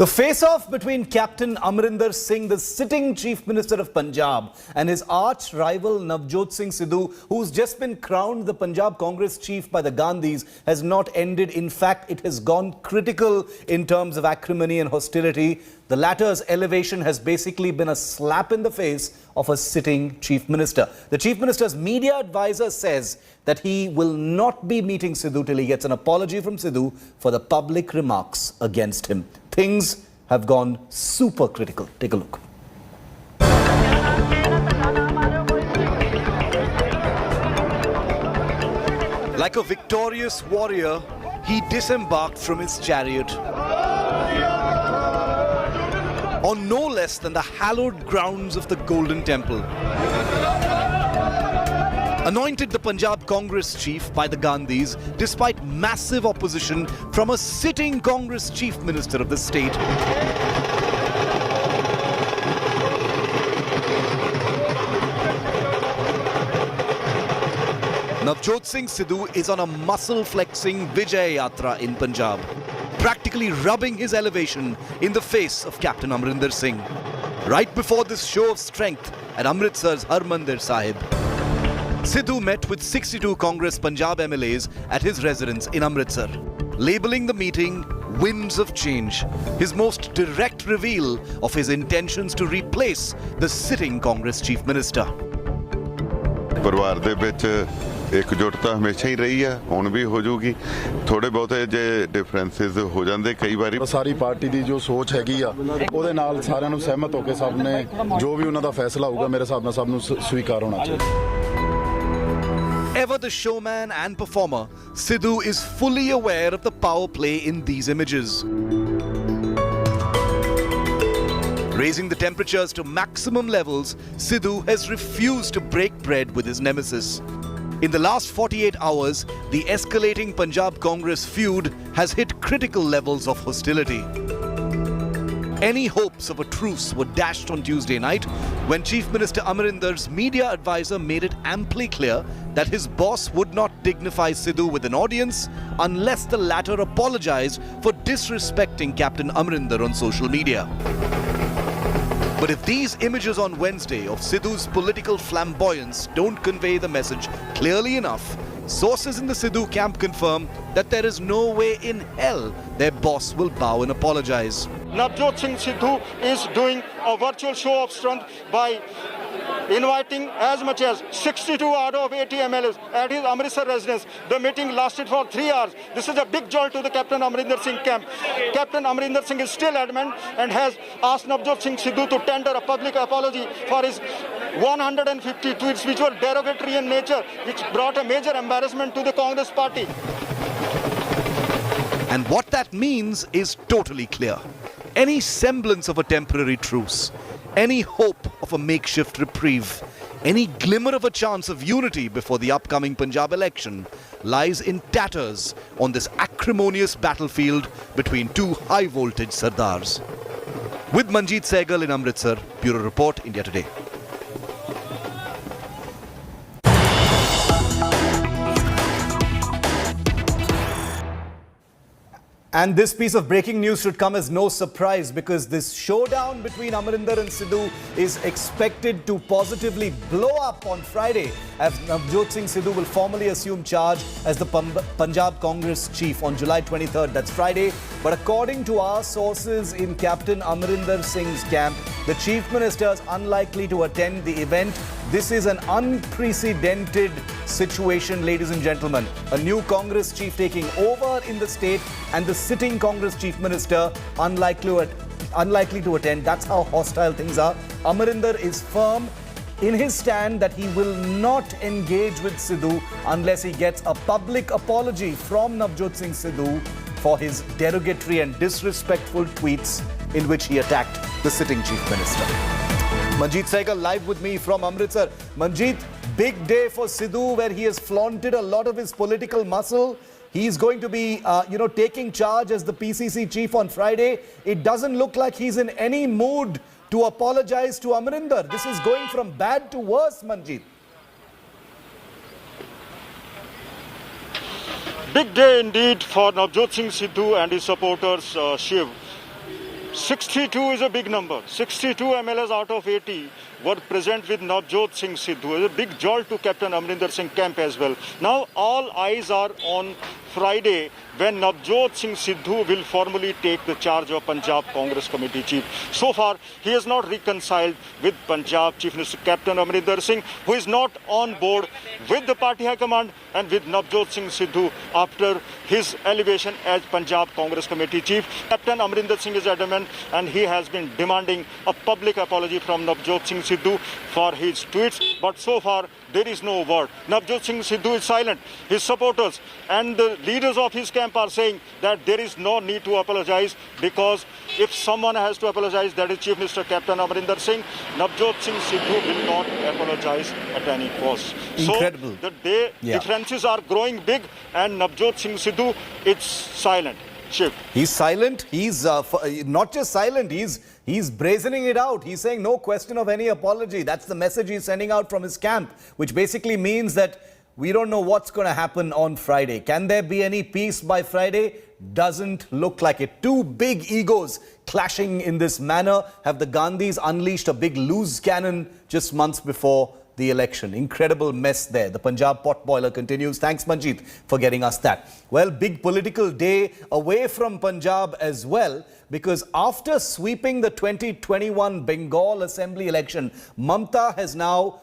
The face-off between Captain Amarinder Singh, the sitting Chief Minister of Punjab, and his arch-rival Navjot Singh Sidhu, who's just been crowned the Punjab Congress Chief by the Gandhis, has not ended. In fact, it has gone critical in terms of acrimony and hostility. The latter's elevation has basically been a slap in the face of a sitting Chief Minister. The Chief Minister's media advisor says that he will not be meeting Sidhu till he gets an apology from Sidhu for the public remarks against him. Things have gone super critical. Take a look. Like a victorious warrior, he disembarked from his chariot on no less than the hallowed grounds of the Golden Temple. Anointed the Punjab Congress Chief by the Gandhis despite massive opposition from a sitting Congress Chief Minister of the state. Navjot Singh Sidhu is on a muscle-flexing Vijay Yatra in Punjab, practically rubbing his elevation in the face of Captain Amarinder Singh, right before this show of strength at Amritsar's Harmandir Sahib. Sidhu met with 62 Congress Punjab MLAs at his residence in Amritsar, labelling the meeting Winds of Change, his most direct reveal of his intentions to replace the sitting Congress Chief Minister. परिवार दे विच एकजुटता हमेशा ही रही है, हुण भी हो जाऊगी। थोड़े बहुते जे डिफरेंसेस हो जांदे कई बारी। सारी पार्टी दी जो सोच हैगी आ ਉਹਦੇ ਨਾਲ ਸਾਰਿਆਂ ਨੂੰ ਸਹਿਮਤ ਹੋ ਕੇ ਸਭ ਨੇ ਜੋ ਵੀ ਉਹਨਾਂ ਦਾ ਫੈਸਲਾ ਹੋਊਗਾ ਮੇਰੇ ਹਿਸਾਬ ਨਾਲ ਸਭ ਨੂੰ ਸਵੀਕਾਰ ਹੋਣਾ ਚਾਹੀਦਾ। Ever the showman and performer, Sidhu is fully aware of the power play in these images. Raising the temperatures to maximum levels, Sidhu has refused to break bread with his nemesis. In the last 48 hours, the escalating Punjab Congress feud has hit critical levels of hostility. Any hopes of a truce were dashed on Tuesday night when Chief Minister Amarinder's media advisor made it amply clear that his boss would not dignify Sidhu with an audience unless the latter apologized for disrespecting Captain Amarinder on social media. But if these images on Wednesday of Sidhu's political flamboyance don't convey the message clearly enough, sources in the Sidhu camp confirm that there is no way in hell their boss will bow and apologize. Navjot Singh Sidhu is doing a virtual show of strength by inviting as much as 62 out of 80 MLAs at his Amritsar residence. The meeting lasted for 3 hours. This is a big jolt to the Captain Amarinder Singh camp. Captain Amarinder Singh is still adamant and has asked Navjot Singh Sidhu to tender a public apology for his 150 tweets which were derogatory in nature, which brought a major embarrassment to the Congress party. And what that means is totally clear. Any semblance of a temporary truce, any hope of a makeshift reprieve, any glimmer of a chance of unity before the upcoming Punjab election lies in tatters on this acrimonious battlefield between two high-voltage Sardars. With Manjeet Sehgal in Amritsar, Bureau Report, India Today. And this piece of breaking news should come as no surprise because this showdown between Amarinder and Sidhu is expected to positively blow up on Friday as Navjot Singh Sidhu will formally assume charge as the Punjab Congress Chief on July 23rd. That's Friday. But according to our sources in Captain Amarinder Singh's camp, the Chief Minister is unlikely to attend the event. This is an unprecedented situation, ladies and gentlemen. A new Congress chief taking over in the state and the sitting Congress Chief Minister unlikely to attend. That's how hostile things are. Amarinder is firm in his stand that he will not engage with Sidhu unless he gets a public apology from Navjot Singh Sidhu for his derogatory and disrespectful tweets in which he attacked the sitting Chief Minister. Manjeet Sehgal live with me from Amritsar. Manjeet, big day for Sidhu where he has flaunted a lot of his political muscle. He's going to be, taking charge as the PCC chief on Friday. It doesn't look like he's in any mood to apologize to Amarinder. This is going from bad to worse, Manjeet. Big day indeed for Navjot Singh Sidhu and his supporters, Shiv. 62 is a big number. 62 MLAs out of 80 were present with Navjot Singh Sidhu. It's a big jolt to Captain Amarinder Singh camp as well. Now all eyes are on Friday when Navjot Singh Sidhu will formally take the charge of Punjab Congress Committee Chief. So far, he has not reconciled with Punjab Chief Minister Captain Amarinder Singh, who is not on board with the party high command and with Navjot Singh Sidhu after his elevation as Punjab Congress Committee Chief. Captain Amarinder Singh is adamant and he has been demanding a public apology from Navjot Singh Sidhu for his tweets. But so far, there is no word. Navjot Singh Sidhu is silent. His supporters and the leaders of his camp are saying that there is no need to apologize because if someone has to apologize, that is Chief Minister Captain Amarinder Singh. Navjot Singh Sidhu will not apologize at any cost. Incredible. So the differences are growing big and Navjot Singh Sidhu is silent. Shiv. He's silent. He's not just silent. He's brazening it out. He's saying no question of any apology. That's the message he's sending out from his camp, which basically means that we don't know what's going to happen on Friday. Can there be any peace by Friday? Doesn't look like it. Two big egos clashing in this manner. Have the Gandhis unleashed a big loose cannon just months before the election? Incredible mess there. The Punjab potboiler continues. Thanks, Manjeet, for getting us that. Well, big political day away from Punjab as well, because after sweeping the 2021 Bengal Assembly election, Mamta has now